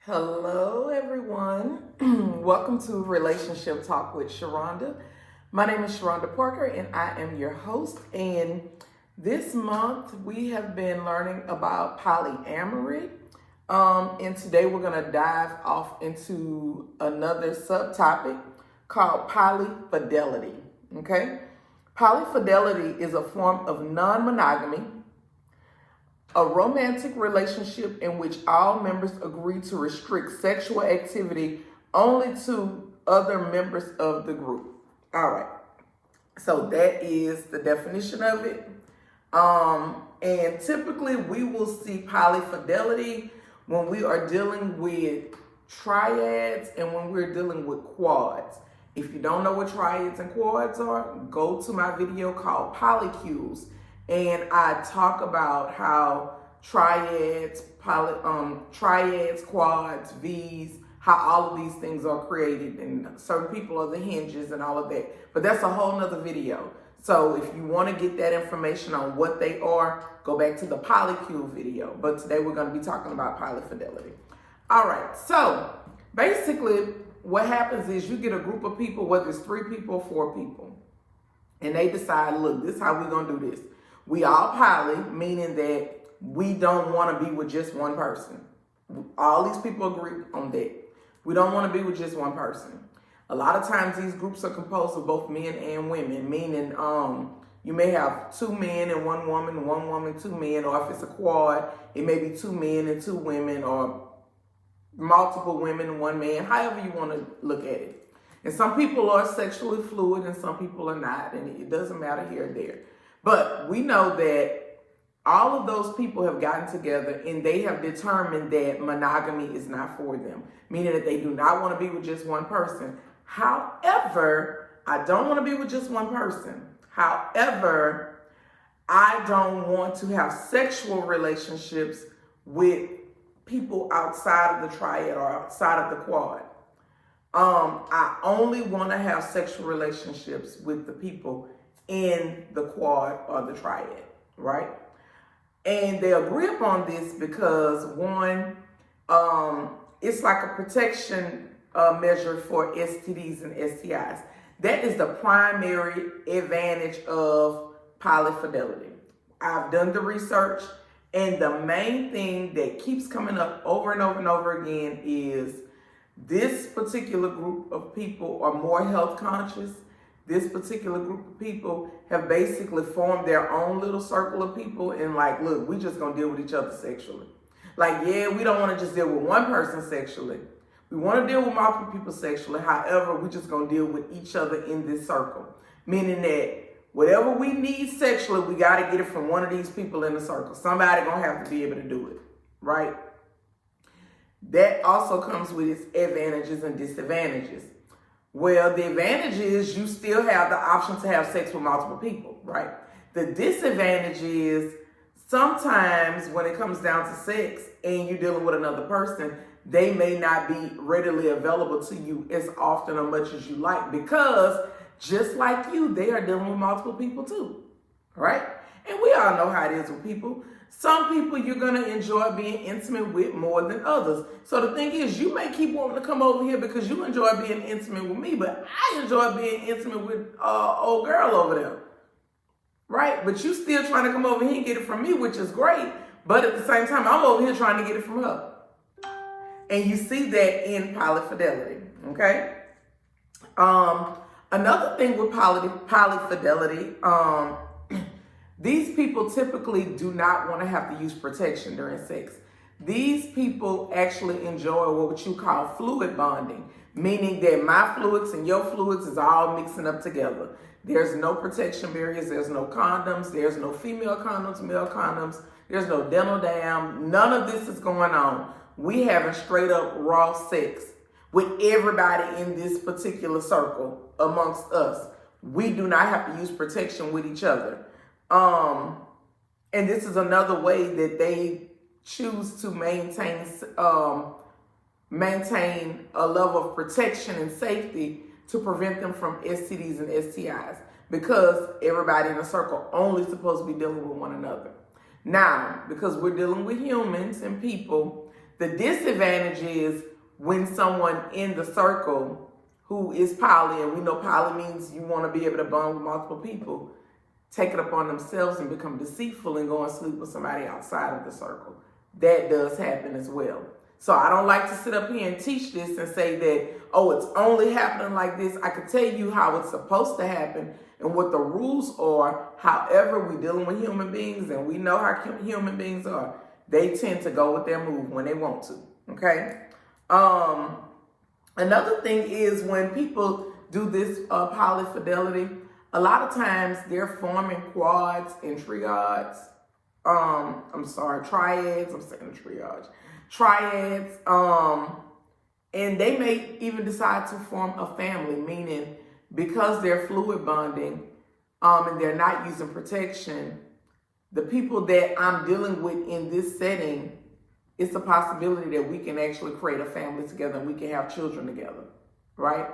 Hello, everyone. Welcome to Relationship Talk with Sharonda. My name is Sharonda Parker, and I am your host. And this month, we have been learning about polyamory. And today, we're going to dive off into another subtopic called polyfidelity. Okay? Polyfidelity is a form of non-monogamy, a romantic relationship in which all members agree to restrict sexual activity only to other members of the group. All right. So that is the definition of it. And typically we will see polyfidelity when we are dealing with triads and when we're dealing with quads. If you don't know what triads and quads are, go to my video called Polycules. And I talk about how triads, quads, V's, how all of these things are created, and certain people are the hinges and all of that. But that's a whole nother video. So if you want to get that information on what they are, go back to the Polycule video. But today we're going to be talking about polyfidelity. All right. So basically what happens is you get a group of people, whether it's 3 people or 4 people, and they decide, look, this is how we're going to do this. We all poly, meaning that we don't want to be with just one person. All these people agree on that. We don't want to be with just one person. A lot of times these groups are composed of both men and women, meaning you may have 2 men and 1 woman, 2 men, or if it's a quad, it may be 2 men and 2 women, or multiple women and 1 man, however you want to look at it. And some people are sexually fluid and some people are not, and it doesn't matter here or there. But we know that all of those people have gotten together and they have determined that monogamy is not for them, meaning that they do not want to be with just one person. However, I don't want to be with just one person. However, I don't want to have sexual relationships with people outside of the triad or outside of the quad. I only want to have sexual relationships with the people in the quad or the triad, right? And they agree upon this because one, it's like a protection measure for STDs and STIs. That is the primary advantage of polyfidelity. I've done the research, and the main thing that keeps coming up over and over and over again is this particular group of people are more health conscious. This particular group of people have basically formed their own little circle of people and like, look, we just gonna deal with each other sexually. Like, yeah, we don't want to just deal with one person sexually. We want to deal with multiple people sexually. However, we just gonna deal with each other in this circle. Meaning that whatever we need sexually, we gotta get it from one of these people in the circle. Somebody gonna have to be able to do it, right? That also comes with its advantages and disadvantages. Well, the advantage is you still have the option to have sex with multiple people, right? The disadvantage is sometimes when it comes down to sex and you're dealing with another person, they may not be readily available to you as often or much as you like because just like you, they are dealing with multiple people too, right? And we all know how it is with people. Some people you're going to enjoy being intimate with more than others. So the thing is, you may keep wanting to come over here because you enjoy being intimate with me, but I enjoy being intimate with old girl over there, right? But you still trying to come over here and get it from me, which is great. But at the same time, I'm over here trying to get it from her. And you see that in polyfidelity, okay? Another thing with polyfidelity, these people typically do not want to have to use protection during sex. These people actually enjoy what you call fluid bonding, meaning that my fluids and your fluids is all mixing up together. There's no protection barriers. There's no condoms. There's no female condoms, male condoms. There's no dental dam. None of this is going on. We having straight up raw sex with everybody in this particular circle amongst us. We do not have to use protection with each other. And this is another way that they choose to maintain a level of protection and safety to prevent them from STDs and STIs because everybody in a circle only supposed to be dealing with one another. Now, because we're dealing with humans and people, The disadvantage is when someone in the circle who is poly, and we know poly means you want to be able to bond with multiple people, take it upon themselves and become deceitful and go and sleep with somebody outside of the circle. That does happen as well. So I don't like to sit up here and teach this and say that, oh, it's only happening like this. I can tell you how it's supposed to happen and what the rules are. However, we're dealing with human beings, and we know how human beings are. They tend to go with their move when they want to, okay? Another thing is when people do this polyfidelity, a lot of times they're forming quads and triads. Triads. I'm saying triage. Triads. And they may even decide to form a family, meaning because they're fluid bonding, and they're not using protection, the people that I'm dealing with in this setting, it's a possibility that we can actually create a family together and we can have children together, right?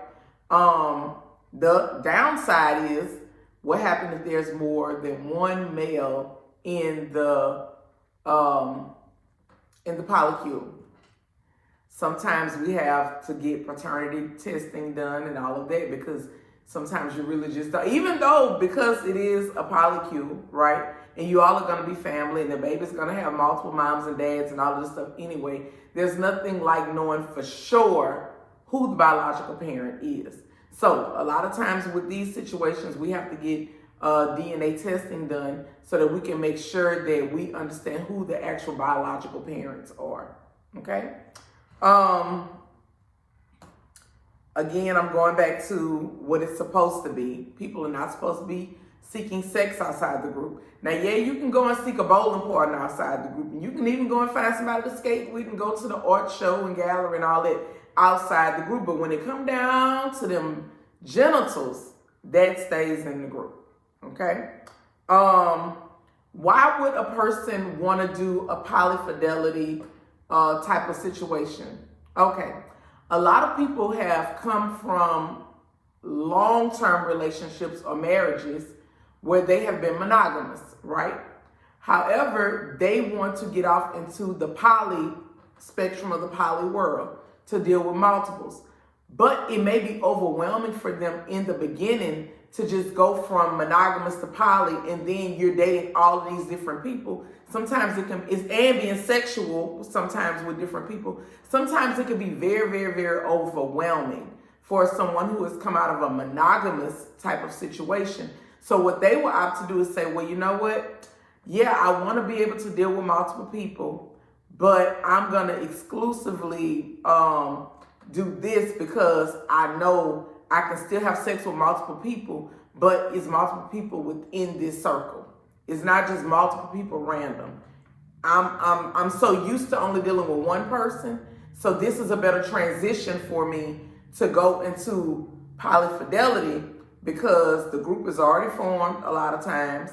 The downside is what happens if there's more than one male in the polycule. Sometimes we have to get paternity testing done and all of that, because sometimes you really just don't, even though because it is a polycule, right? And you all are going to be family, and the baby's going to have multiple moms and dads and all of this stuff anyway. There's nothing like knowing for sure who the biological parent is. So a lot of times with these situations, we have to get DNA testing done so that we can make sure that we understand who the actual biological parents are. Okay. Again, I'm going back to what it's supposed to be. People are not supposed to be seeking sex outside the group. Now, yeah, you can go and seek a bowling partner outside the group, and you can even go and find somebody to skate with and go to the art show and gallery and all that outside the group. But when it come down to them genitals, that stays in the group. Okay. Why would a person want to do a polyfidelity type of situation? Okay. A lot of people have come from long-term relationships or marriages where they have been monogamous, right? However, they want to get off into the poly spectrum of the poly world to deal with multiples. But it may be overwhelming for them in the beginning to just go from monogamous to poly, and then you're dating all of these different people. Sometimes it's being sexual sometimes with different people. Sometimes it can be very, very, very overwhelming for someone who has come out of a monogamous type of situation. So what they will opt to do is say, well, you know what? Yeah, I want to be able to deal with multiple people, but I'm going to exclusively do this because I know I can still have sex with multiple people, but it's multiple people within this circle. It's not just multiple people random. I'm so used to only dealing with one person. So this is a better transition for me to go into polyfidelity because the group is already formed a lot of times.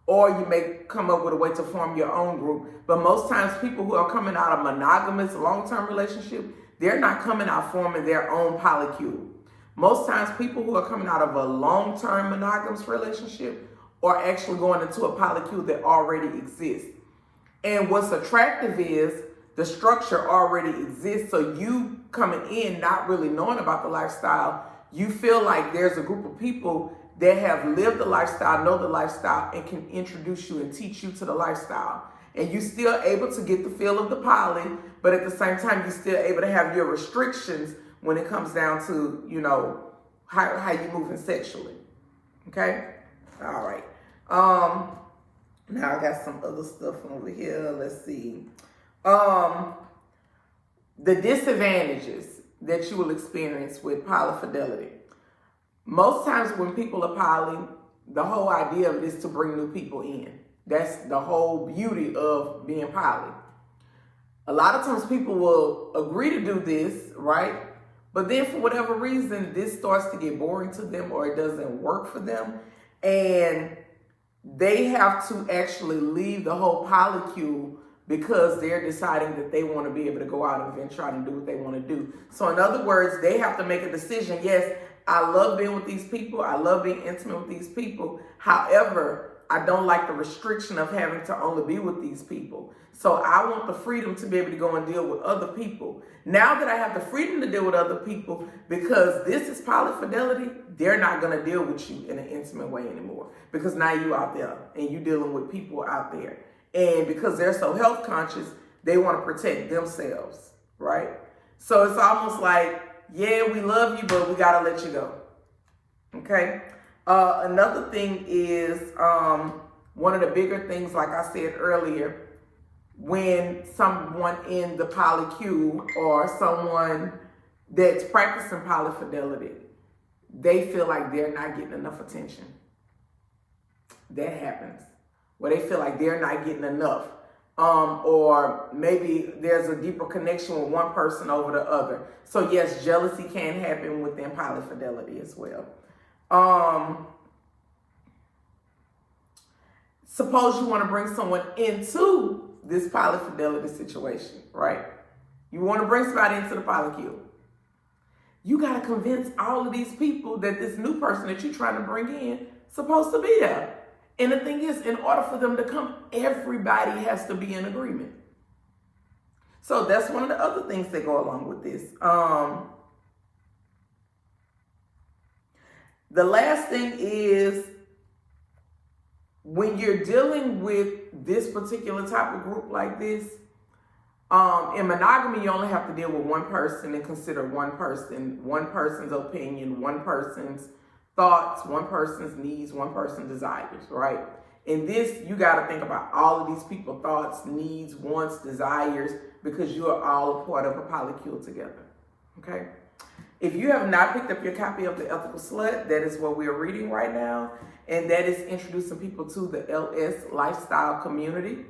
Or you may come up with a way to form your own group. But most times people who are coming out of monogamous long-term relationship, they're not coming out forming their own polycule. Most times people who are coming out of a long-term monogamous relationship are actually going into a polycule that already exists. And what's attractive is the structure already exists. So you coming in not really knowing about the lifestyle, you feel like there's a group of people that have lived the lifestyle, know the lifestyle, and can introduce you and teach you to the lifestyle. And you're still able to get the feel of the poly, but at the same time, you're still able to have your restrictions when it comes down to, you know, how you moving sexually. Okay? All right. Now I got some other stuff over here. Let's see. The disadvantages that you will experience with polyfidelity. Most times when people are poly, the whole idea of it is to bring new people in. That's the whole beauty of being poly. A lot of times people will agree to do this, right? But then for whatever reason, this starts to get boring to them or it doesn't work for them. And they have to actually leave the whole polycule because they're deciding that they want to be able to go out and try to do what they want to do. So in other words, they have to make a decision. Yes, I love being with these people. I love being intimate with these people. However, I don't like the restriction of having to only be with these people. So I want the freedom to be able to go and deal with other people. Now that I have the freedom to deal with other people, because this is polyfidelity, they're not going to deal with you in an intimate way anymore. Because now you out there and you dealing with people out there. And because they're so health conscious, they want to protect themselves, right? So it's almost like, yeah, we love you, but we got to let you go. Okay? Another thing is one of the bigger things, like I said earlier, when someone in the polycule or someone that's practicing polyfidelity, they feel like they're not getting enough attention. That happens. Where they feel like they're not getting enough. Or maybe there's a deeper connection with one person over the other. So yes, jealousy can happen within polyfidelity as well. Suppose you want to bring someone into this polyfidelity situation, right? You want to bring somebody into the polycule. You got to convince all of these people that this new person that you're trying to bring in is supposed to be there. And the thing is, in order for them to come, everybody has to be in agreement. So that's one of the other things that go along with this. The last thing is, when you're dealing with this particular type of group like this, in monogamy, you only have to deal with one person and consider one person's opinion, one person's thoughts, one person's needs, one person's desires, right? In this, you got to think about all of these people's thoughts, needs, wants, desires, because you are all a part of a polycule together, okay? If you have not picked up your copy of The Ethical Slut, that is what we are reading right now, and that is introducing people to the LS lifestyle community.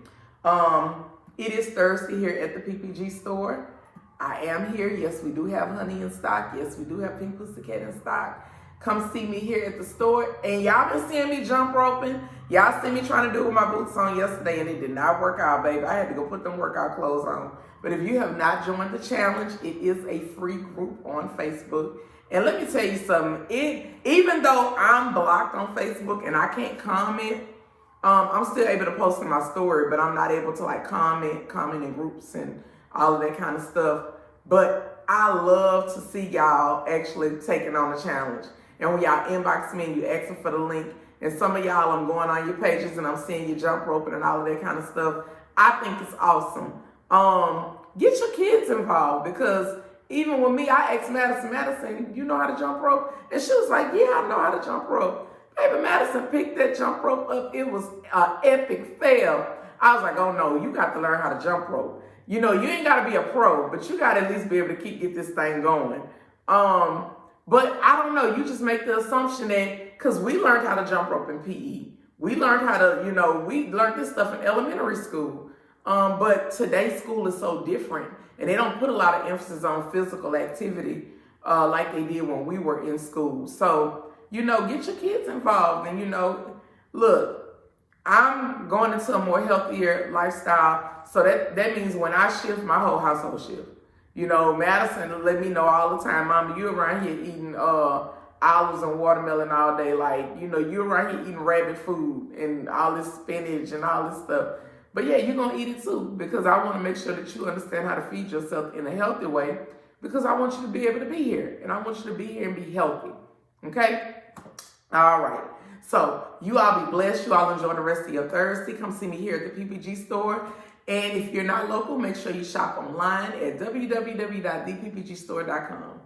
It is Thursday here at the PPG store. I am here. Yes, we do have honey in stock. Yes, we do have Pink Pussycat in stock. Come see me here at the store. And y'all been seeing me jump roping. Y'all see me trying to do it with my boots on yesterday, and it did not work out, baby. I had to go put them workout clothes on. But if you have not joined the challenge, it is a free group on Facebook. And let me tell you something. Even though I'm blocked on Facebook and I can't comment, I'm still able to post in my story, but I'm not able to like comment in groups and all of that kind of stuff. But I love to see y'all actually taking on the challenge. And when y'all inbox me and you asking for the link, and some of y'all, I'm going on your pages and I'm seeing you jump roping and all of that kind of stuff, I think it's awesome. Get your kids involved, because even with me, I asked Madison, you know how to jump rope? And she was like, yeah, I know how to jump rope. Baby, Madison picked that jump rope up. It was an epic fail. I was like, oh no, you got to learn how to jump rope. You know, you ain't got to be a pro, but you got to at least be able to get this thing going. But I don't know, you just make the assumption that, because we learned how to jump rope in PE. We learned how to, we learned this stuff in elementary school. But today's school is so different, and they don't put a lot of emphasis on physical activity like they did when we were in school. So, get your kids involved, and, look, I'm going into a more healthier lifestyle. So that means when I shift, my whole household shift. Madison let me know all the time, Mama, you around here eating olives and watermelon all day. Like, you around here eating rabbit food and all this spinach and all this stuff. But yeah, you're going to eat it too, because I want to make sure that you understand how to feed yourself in a healthy way, because I want you to be able to be here, and I want you to be here and be healthy. Okay? All right. So you all be blessed. You all enjoy the rest of your Thursday. Come see me here at the PPG store. And if you're not local, make sure you shop online at www.theppgstore.com.